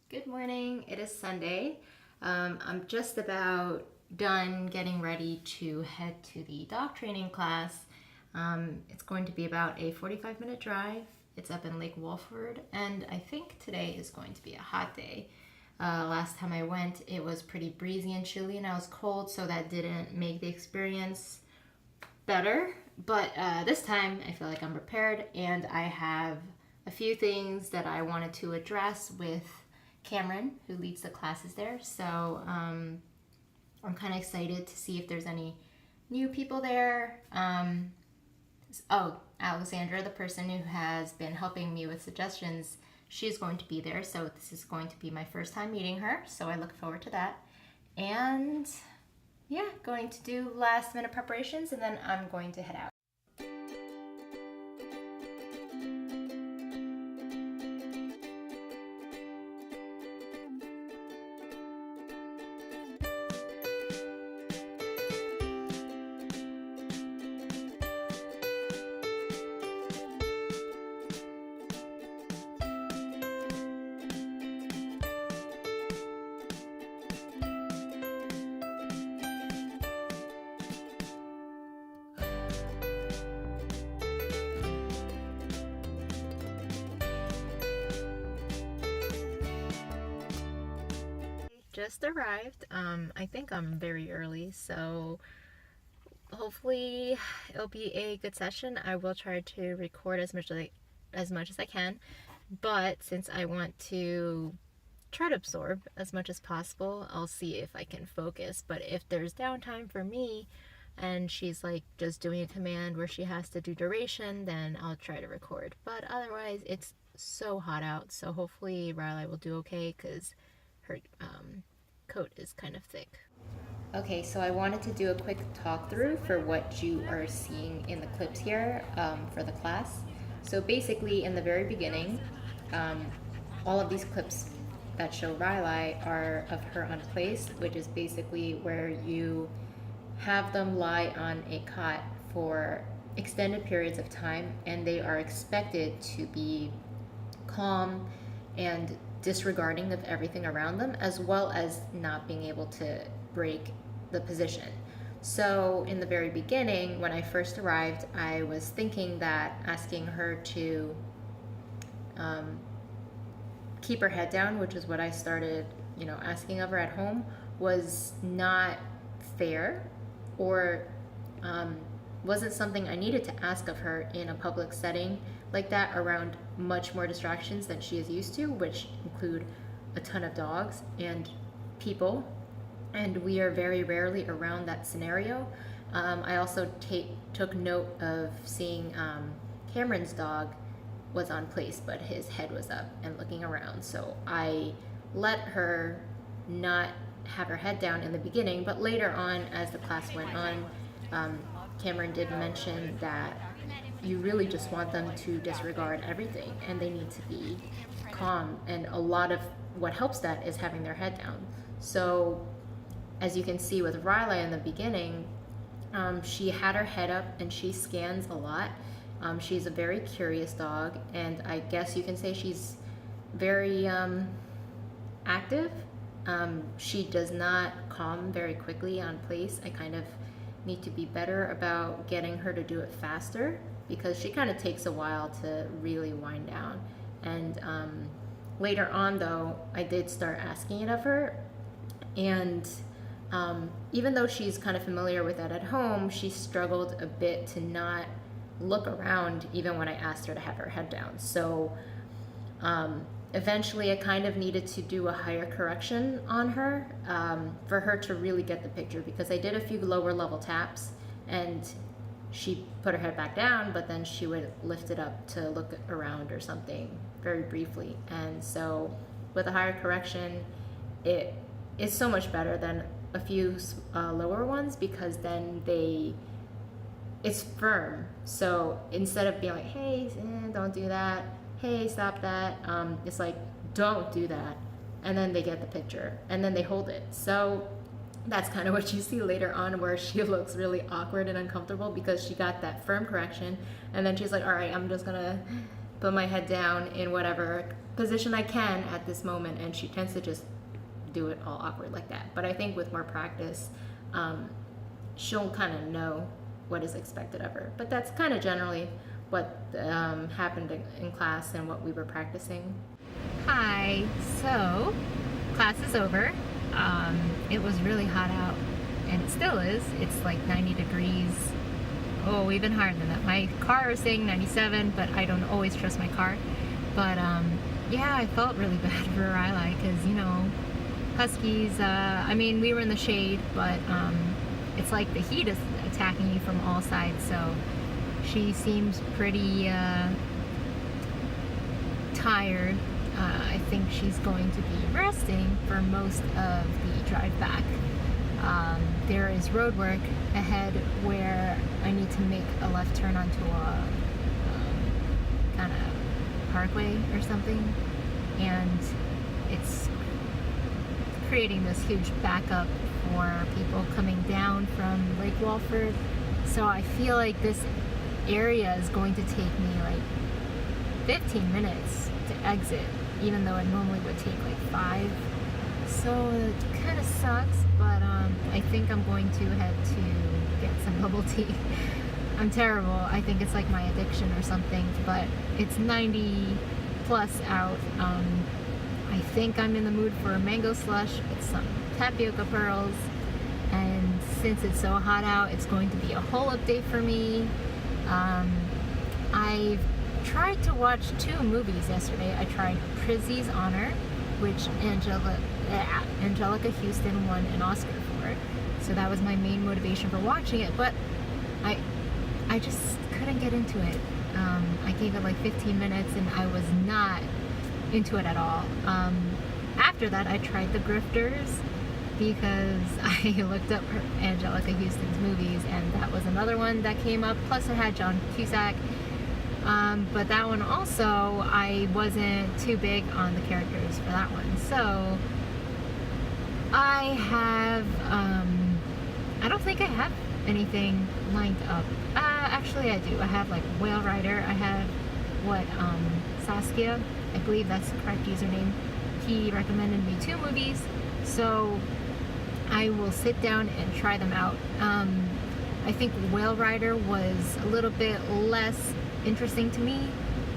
Good morning. It is Sunday. I'm just about done getting ready to head to the dog training class. It's going to be about a 45-minute drive. It's up in Lake Wolford, and I think today is going to be a hot day. Last time I went, it was pretty breezy and chilly, and I was cold, so that didn't make the experience better. But this time, I feel like I'm prepared, and I have a few things that I wanted to address with Cameron, who leads the classes there. So I'm kind of excited to see if there's any new people there. Alexandra, the person who has been helping me with suggestions, she's going to be there. So this is going to be my first time meeting her. So I look forward to that. And yeah, going to do last minute preparations, and then I'm going to head out. Just arrived. I think I'm very early, so hopefully it'll be a good session. I will try to record as much as I can, but since I want to try to absorb as much as possible, I'll see if I can focus. But if there's downtime for me and she's like just doing a command where she has to do duration, then I'll try to record. But otherwise, it's so hot out, so hopefully Riley will do okay because her coat is kind of thick. Okay, so I wanted to do a quick talk through for what you are seeing in the clips here for the class. So basically, in the very beginning, all of these clips that show Riley are of her unplaced, which is basically where you have them lie on a cot for extended periods of time, and they are expected to be calm and disregarding of everything around them, as well as not being able to break the position. So in the very beginning, when I first arrived, I was thinking that asking her to keep her head down, which is what I started, asking of her at home, was not fair, or wasn't something I needed to ask of her in a public setting like that, around much more distractions than she is used to, which include a ton of dogs and people, and we are very rarely around that scenario. I also took note of seeing Cameron's dog was on place, but his head was up and looking around, so I let her not have her head down in the beginning, but later on, as the class went on, Cameron did mention that you really just want them to disregard everything, and they need to be calm, and a lot of what helps that is having their head down. So as you can see with Riley in the beginning, she had her head up and she scans a lot. She's a very curious dog, and I guess you can say she's very active. She does not calm very quickly on place. I kind of need to be better about getting her to do it faster, because she kind of takes a while to really wind down. And later on, though, I did start asking it of her, and even though she's kind of familiar with that at home, she struggled a bit to not look around even when I asked her to have her head down. So eventually I kind of needed to do a higher correction on her for her to really get the picture, because I did a few lower level taps and she put her head back down, but then she would lift it up to look around or something very briefly. And so with a higher correction, it is so much better than a few lower ones, because then it's firm. So instead of being like, hey, don't do that, hey, stop that, it's like, don't do that, and then they get the picture and then they hold it. So that's kind of what you see later on, where she looks really awkward and uncomfortable because she got that firm correction, and then she's like, all right, I'm just gonna put my head down in whatever position I can at this moment, and she tends to just do it all awkward like that. But I think with more practice, she'll kind of know what is expected of her. But that's kind of generally what happened in class and what we were practicing. Hi, so class is over. It was really hot out, and it still is. It's like 90 degrees. Oh, even higher than that. My car is saying 97, but I don't always trust my car. But yeah, I felt really bad for Riley because, you know, huskies, I mean, we were in the shade, but it's like the heat is attacking you from all sides, so she seems pretty tired. I think she's going to be resting for most of the drive back. There is road work ahead where I need to make a left turn onto a kind of parkway or something, and it's creating this huge backup for people coming down from Lake Walford. So I feel like this area is going to take me like 15 minutes to exit, even though it normally would take like 5. So it kind of sucks, but I think I'm going to head to get some bubble tea. I'm terrible. I think it's like my addiction or something, but it's 90 plus out. I think I'm in the mood for a mango slush with some tapioca pearls, and since it's so hot out, it's going to be a whole update for me. I've tried to watch 2 movies yesterday. I tried Prizzy's Honor, which Angelica Houston won an Oscar for, so that was my main motivation for watching it, but I just couldn't get into it. I gave it like 15 minutes and I was not into it at all. After that, I tried The Grifters because I looked up Angelica Houston's movies, and that was another one that came up. Plus, it had John Cusack. But that one also, I wasn't too big on the characters for that one. So I have, I don't think I have anything lined up. Actually, I do. I have like Whale Rider. I have Saskia. I believe that's the correct username. He recommended me 2 movies, so I will sit down and try them out. I think Whale Rider was a little bit less interesting to me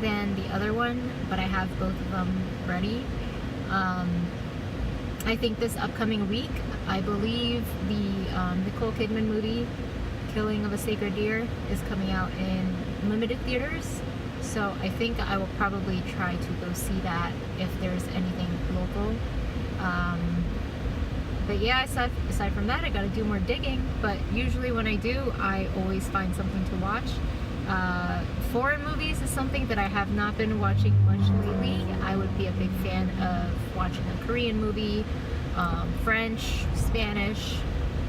than the other one, but I have both of them ready. I think this upcoming week, I believe the Nicole Kidman movie, Killing of a Sacred Deer, is coming out in limited theaters. So I think I will probably try to go see that if there's anything local. But yeah, aside from that, I gotta do more digging. But usually when I do, I always find something to watch. Foreign movies is something that I have not been watching much lately. I would be a big fan of watching a Korean movie, French, Spanish,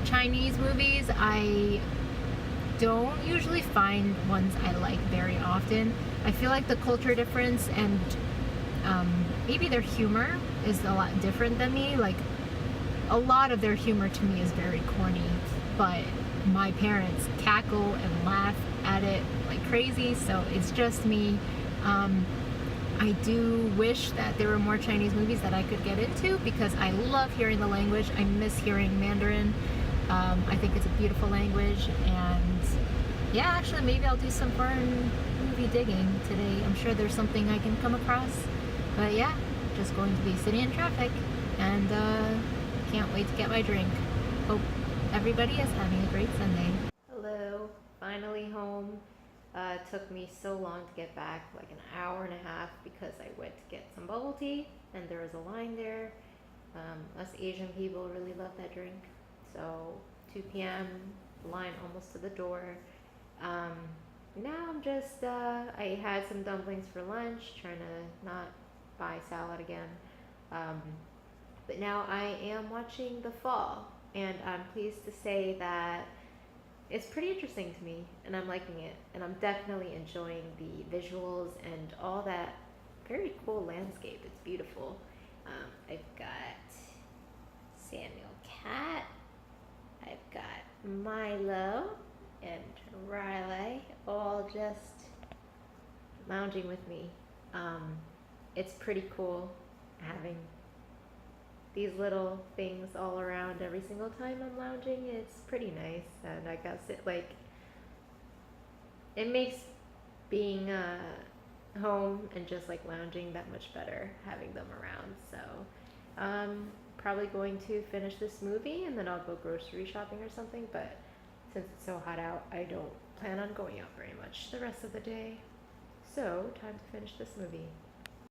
Chinese movies. I don't usually find ones I like very often. I feel like the culture difference and maybe their humor is a lot different than me. Like, a lot of their humor to me is very corny, but my parents cackle and laugh at it like crazy, so it's just me. I do wish that there were more Chinese movies that I could get into because I love hearing the language. I miss hearing Mandarin. I think it's a beautiful language, and yeah, actually maybe I'll do some foreign movie digging today. I'm sure there's something I can come across, but yeah, just going to be sitting in traffic, and can't wait to get my drink. Hope everybody is having a great Sunday. Hello, finally home. It took me so long to get back, like an hour and a half, because I went to get some bubble tea and there was a line there. Us Asian people really love that drink. So 2 p.m., line almost to the door. Now I'm just, I had some dumplings for lunch, trying to not buy salad again. But now I am watching The Fall, and I'm pleased to say that it's pretty interesting to me, and I'm liking it, and I'm definitely enjoying the visuals and all that very cool landscape. It's beautiful. I've got Samuel Cat, I've got Milo, and Riley all just lounging with me. um, it's pretty cool having these little things all around every single time I'm lounging. It's pretty nice, and I guess it makes being home and just like lounging that much better having them around. So probably going to finish this movie and then I'll go grocery shopping or something, but since it's so hot out, I don't plan on going out very much the rest of the day. So time to finish this movie.